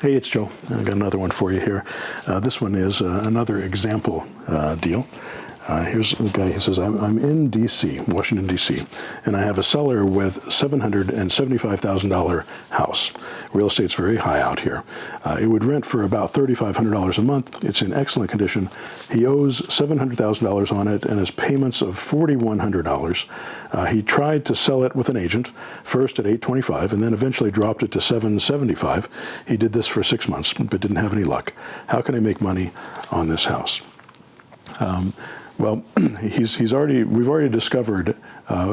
Hey, it's Joe. I got another one for you here. This one is another example deal. Here's the guy. He says, I'm in D.C., Washington, D.C., and I have a seller with $775,000 house. Real estate's very high out here. It would rent for about $3,500 a month. It's in excellent condition. He owes $700,000 on it and has payments of $4,100. He tried to sell it with an agent, first at $825 and then eventually dropped it to $775. He did this for 6 months, but didn't have any luck. How can I make money on this house? Well, we've already discovered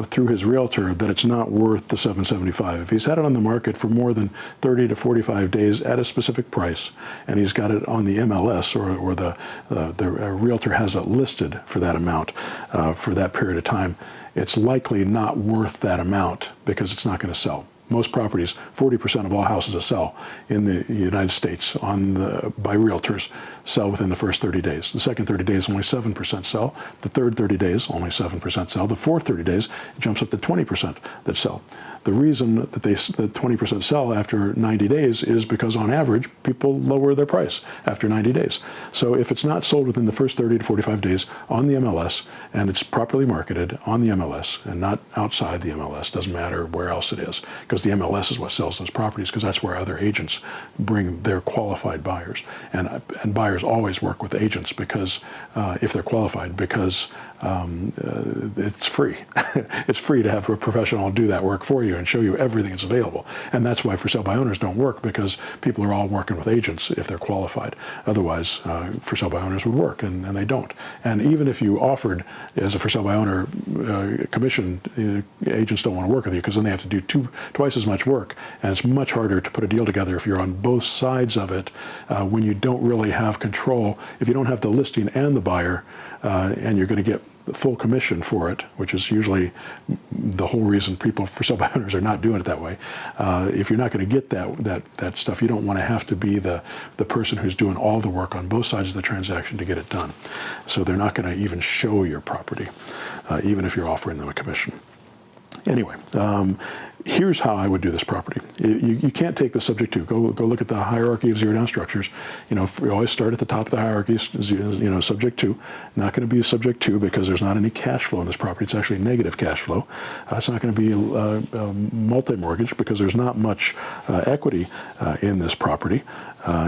through his realtor that it's not worth the $775. If he's had it on the market for more than 30 to 45 days at a specific price, and he's got it on the MLS or the realtor has it listed for that amount for that period of time, it's likely not worth that amount because it's not going to sell. Most properties, 40% of all houses that sell in the United States by realtors sell within the first 30 days. The second 30 days, only 7% sell. The third 30 days, only 7% sell. The fourth 30 days, it jumps up to 20% that sell. The reason that the 20% sell after 90 days is because on average, people lower their price after 90 days. So if it's not sold within the first 30 to 45 days on the MLS and it's properly marketed on the MLS and not outside the MLS, doesn't matter where else it is, because the MLS is what sells those properties because that's where other agents bring their qualified buyers. And buyers always work with agents because if they're qualified, because it's free. It's free to have a professional do that work for you and show you everything that's available. And that's why for sale by owners don't work, because people are all working with agents if they're qualified. Otherwise, for sale by owners would work, and they don't. And even if you offered as a for sale by owner commission, agents don't want to work with you because then they have to do twice as much work. And it's much harder to put a deal together if you're on both sides of it when you don't really have control. If you don't have the listing and the buyer, and you're going to get full commission for it, which is usually the whole reason people for sale by owners are not doing it that way. If you're not going to get that stuff, you don't want to have to be the person who's doing all the work on both sides of the transaction to get it done. So they're not going to even show your property, even if you're offering them a commission. Anyway, here's how I would do this property. You can't take the subject to. Go look at the hierarchy of zero down structures. You always start at the top of the hierarchy, subject to. Not going to be subject to because there's not any cash flow in this property. It's actually negative cash flow. It's not going to be multi-mortgage because there's not much equity in this property.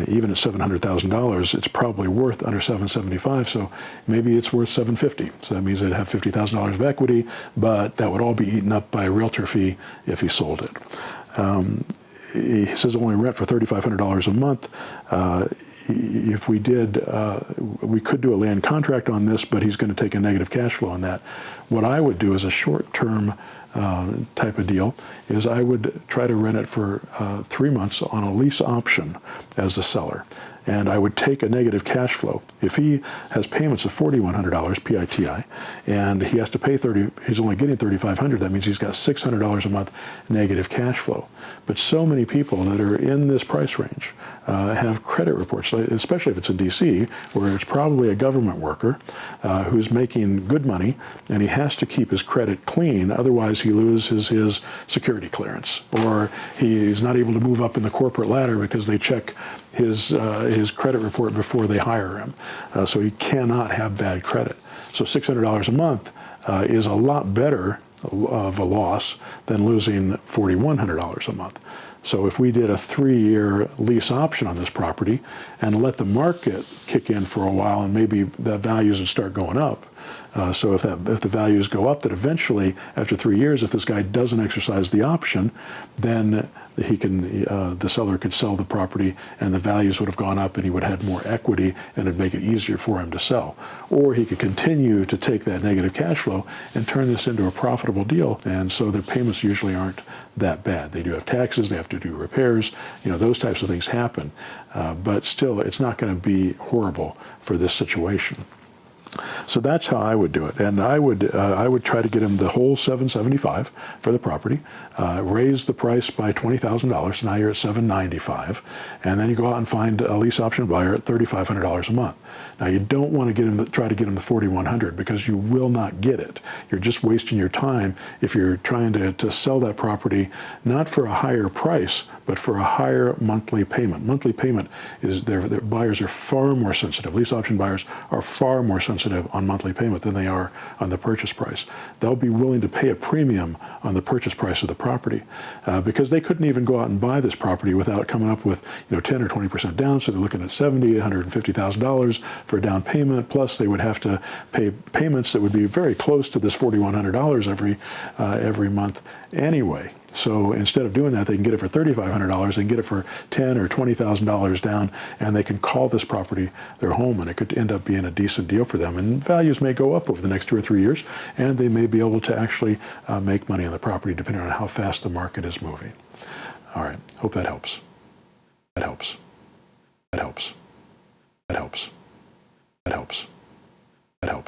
Even at $700,000, it's probably worth under $775. So maybe it's worth $750. So that means they'd have $50,000 of equity, but that would all be eaten up by a realtor fee if he sold it. He says only rent for $3,500 a month. If we did, we could do a land contract on this, but he's going to take a negative cash flow on that. What I would do as a short-term type of deal is I would try to rent it for 3 months on a lease option as the seller. And I would take a negative cash flow. If he has payments of $4,100 PITI, and he has to pay he's only getting $3,500, that means he's got $600 a month negative cash flow. But so many people that are in this price range have credit reports, especially if it's in D.C., where it's probably a government worker who's making good money, and he has to keep his credit clean, otherwise he loses his security clearance, or he's not able to move up in the corporate ladder because they check his credit report before they hire him. So he cannot have bad credit. So $600 a month is a lot better of a loss than losing $4,100 a month. So if we did a 3-year lease option on this property and let the market kick in for a while and maybe the values would start going up, so if the values go up, that eventually after 3 years, if this guy doesn't exercise the option, then the seller could sell the property and the values would have gone up and he would have more equity and it'd make it easier for him to sell. Or he could continue to take that negative cash flow and turn this into a profitable deal. And so their payments usually aren't that bad. They do have taxes, they have to do repairs, those types of things happen. But still, it's not going to be horrible for this situation. So that's how I would do it, and I would try to get him the whole $775 for the property, raise the price by $20,000. Now you're at $795, and then you go out and find a lease option buyer at $3,500 a month. Now, you don't want to try to get them the 4,100 because you will not get it. You're just wasting your time if you're trying to sell that property not for a higher price, but for a higher monthly payment. Monthly payment is their buyers are far more sensitive. Lease option buyers are far more sensitive on monthly payment than they are on the purchase price. They'll be willing to pay a premium on the purchase price of the property because they couldn't even go out and buy this property without coming up with 10 or 20% down. So they're looking at $70,000, $150,000 for a down payment. Plus, they would have to pay payments that would be very close to this $4,100 every month anyway. So instead of doing that, they can get it for $3,500. They can get it for $10,000 or $20,000 down, and they can call this property their home, and it could end up being a decent deal for them. And values may go up over the next 2 or 3 years, and they may be able to actually make money on the property depending on how fast the market is moving. All right. Hope that helps. That helps. That helps. That helps. That helps. That helps.